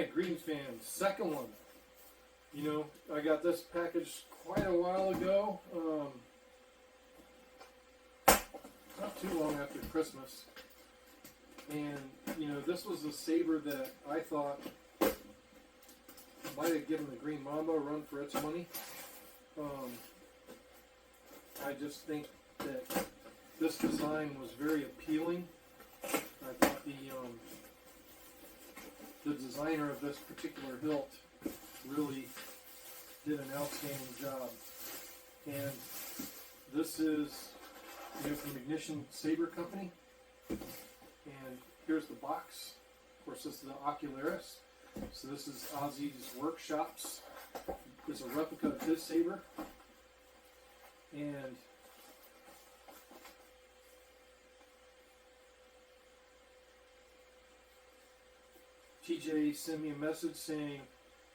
Alright, Green fans, second one. You know, I got this package quite a while ago. Not too long after Christmas. And, you know, this was a saber that I thought might have given the Green Mamba a run for its money. I just think that this design was very appealing. I thought the designer of this particular hilt really did an outstanding job. And this is, you know, from Ignition Saber Company. And here's the box. Of course, this is the Ocularis. So this is Azy's Workshops. It's a replica of his saber. And TJ sent me a message saying,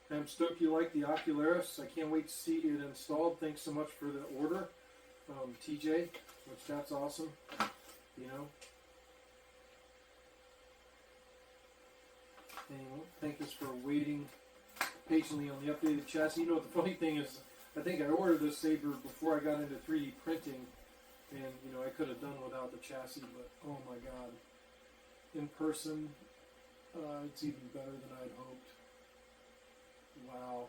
I'm stoked you like the Ocularis. I can't wait to see it installed. Thanks so much for the order, TJ, which that's awesome, you know. And thank us for waiting patiently on the updated chassis. You know what the funny thing is, I think I ordered this saber before I got into 3D printing, and you know I could have done without the chassis, but oh my god, in person, it's even better than I'd hoped. Wow,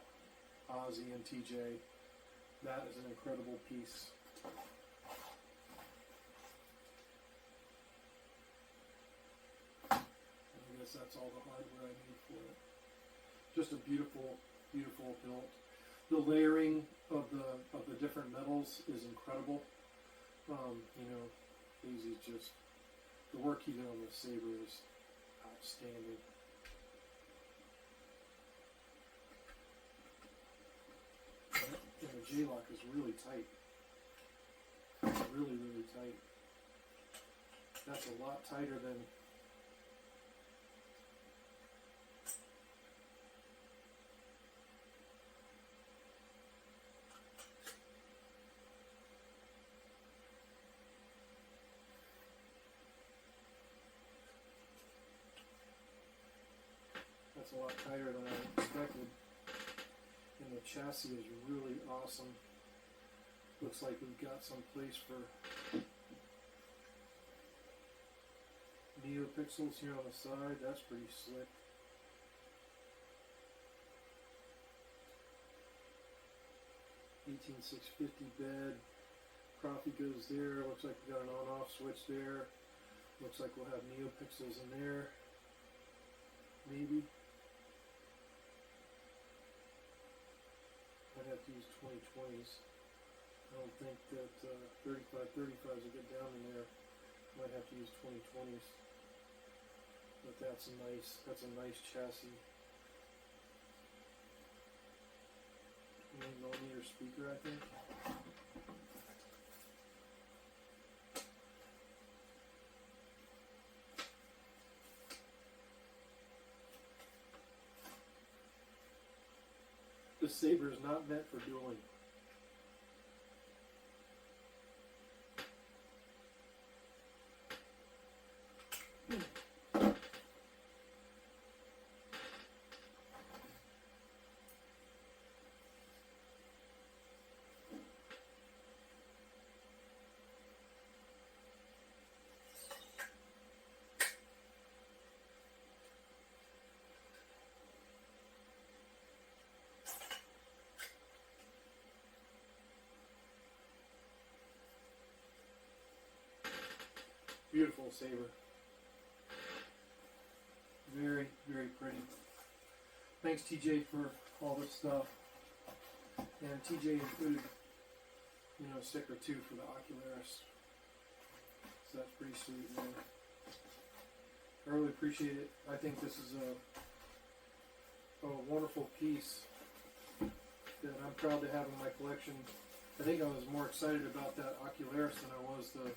Azy and TJ, that is an incredible piece. I guess that's all the hardware I need for it. Just a beautiful, beautiful hilt. The layering of the different metals is incredible. You know, Azy's just, the work he did on this saber is outstanding. And the J-lock is really tight. Really, really tight. That's a lot tighter than I expected. And the chassis is really awesome. Looks like we've got some place for neopixels here on the side. That's pretty slick. $18,650 bed. Coffee goes there. Looks like we got an on-off switch there. Looks like we'll have neopixels in there. Maybe. I'd have to use 2020s. I don't think that 3535s will get down in there. Might have to use 2020s. But that's a nice chassis. 20mm speaker, I think. This saber is not meant for dueling. Beautiful saber. Very, very pretty. Thanks TJ for all this stuff. And TJ included, you know, a stick or two for the Ocularis. So that's pretty sweet, man. I really appreciate it. I think this is a wonderful piece that I'm proud to have in my collection. I think I was more excited about that Ocularis than I was the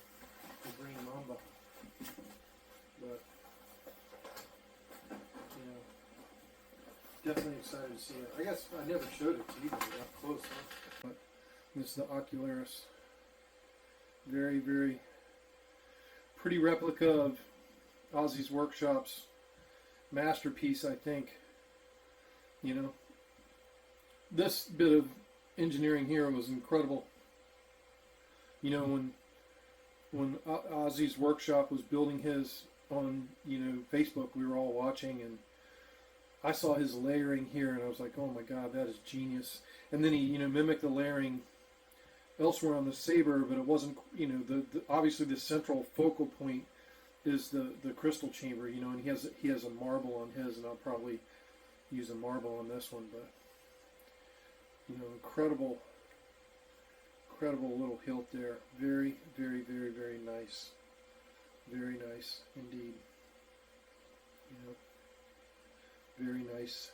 Green Mamba. But, you know, definitely excited to see it. I guess I never showed it to you guys up close, huh? But this is the Ocularis. Very, very pretty replica of Azy's Workshop's masterpiece, I think. You know, this bit of engineering here was incredible. You know, when Azy's workshop was building his on, you know, Facebook, we were all watching, and I saw his layering here, and I was like, oh my God, that is genius. And then he, you know, mimicked the layering elsewhere on the saber, but it wasn't, you know, the obviously the central focal point is the crystal chamber, you know, and he has a marble on his, and I'll probably use a marble on this one, but, you know, incredible little hilt there. Very, very, very, very nice. Very nice indeed. You know, very nice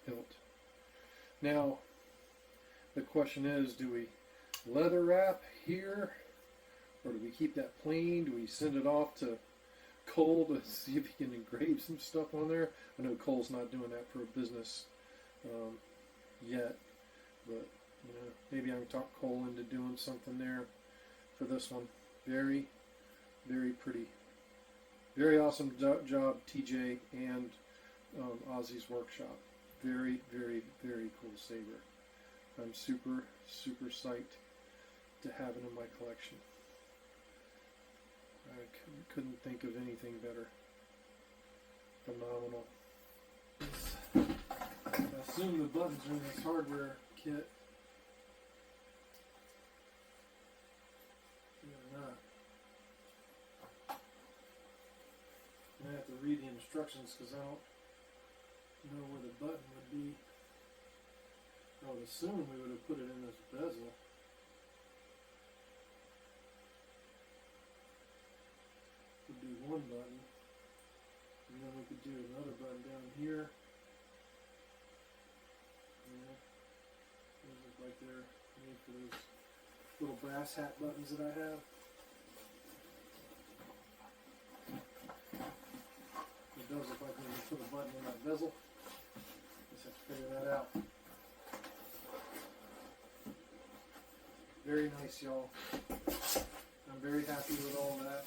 hilt. Now, the question is, do we leather wrap here, or do we keep that plain? Do we send it off to Cole to see if he can engrave some stuff on there? I know Cole's not doing that for a business yet, but you know, maybe I can talk Cole into doing something there for this one. Very, very pretty. Very awesome job, TJ and Azy's workshop. Very, very, very cool saber. I'm super, super psyched to have it in my collection. I couldn't think of anything better. Phenomenal. I assume the buttons are in this hardware kit. They're not. I have to read the instructions because I don't know where the button would be. I would assume we would have put it in this bezel. Would be one button, and then we could do another button down here. Yeah, those look like they're made for those little brass hat buttons that I have. It does look like when you put a button in that bezel. Just have to figure that out. Very nice, y'all. I'm very happy with all that.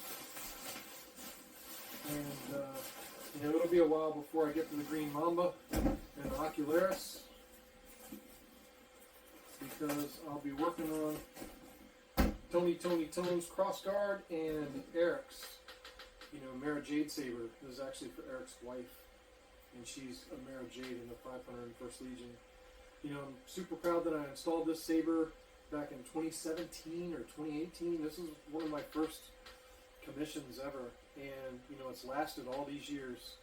And, you know, it'll be a while before I get to the Green Mamba and Ocularis, because I'll be working on Tony's crossguard and Eric's. You know, Mara Jade Saber is actually for Eric's wife, and she's a Mara Jade in the 501st Legion. You know, I'm super proud that I installed this saber back in 2017 or 2018. This is one of my first commissions ever, and you know, it's lasted all these years.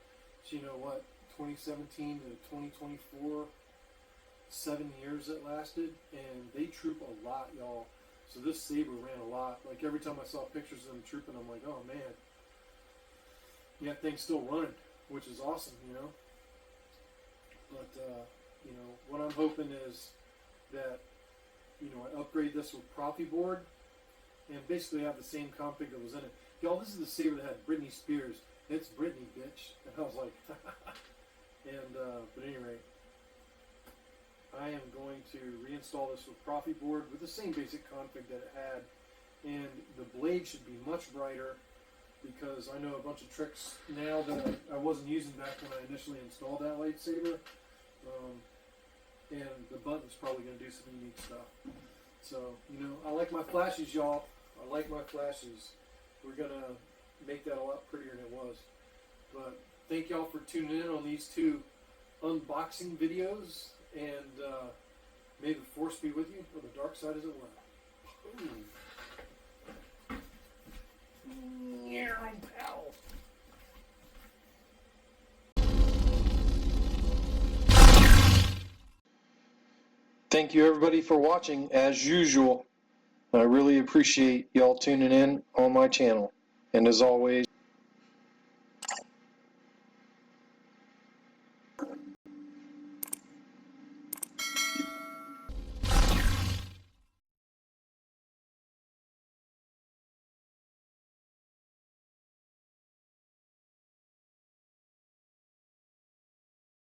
So you know what, 2017 to 2024, 7 years it lasted, and they troop a lot, y'all. So this saber ran a lot. Like every time I saw pictures of them trooping, I'm like, oh man, yeah, that thing's still running, which is awesome, you know. But you know, what I'm hoping is that, you know, I upgrade this with Profi board and basically have the same config that was in it. Y'all, this is the saber that had Britney Spears. It's Britney, bitch. And I was like, and, but at any rate, I am going to reinstall this with Profi board with the same basic config that it had. And the blade should be much brighter, because I know a bunch of tricks now that I wasn't using back when I initially installed that lightsaber. And the button's probably going to do some unique stuff. So, you know, I like my flashes, y'all. I like my flashes. We're going to make that a lot prettier than it was. But thank y'all for tuning in on these two unboxing videos. And may the force be with you, or the dark side as it were. Yeah, pal. Thank you everybody for watching as usual. I really appreciate y'all tuning in on my channel. And as always,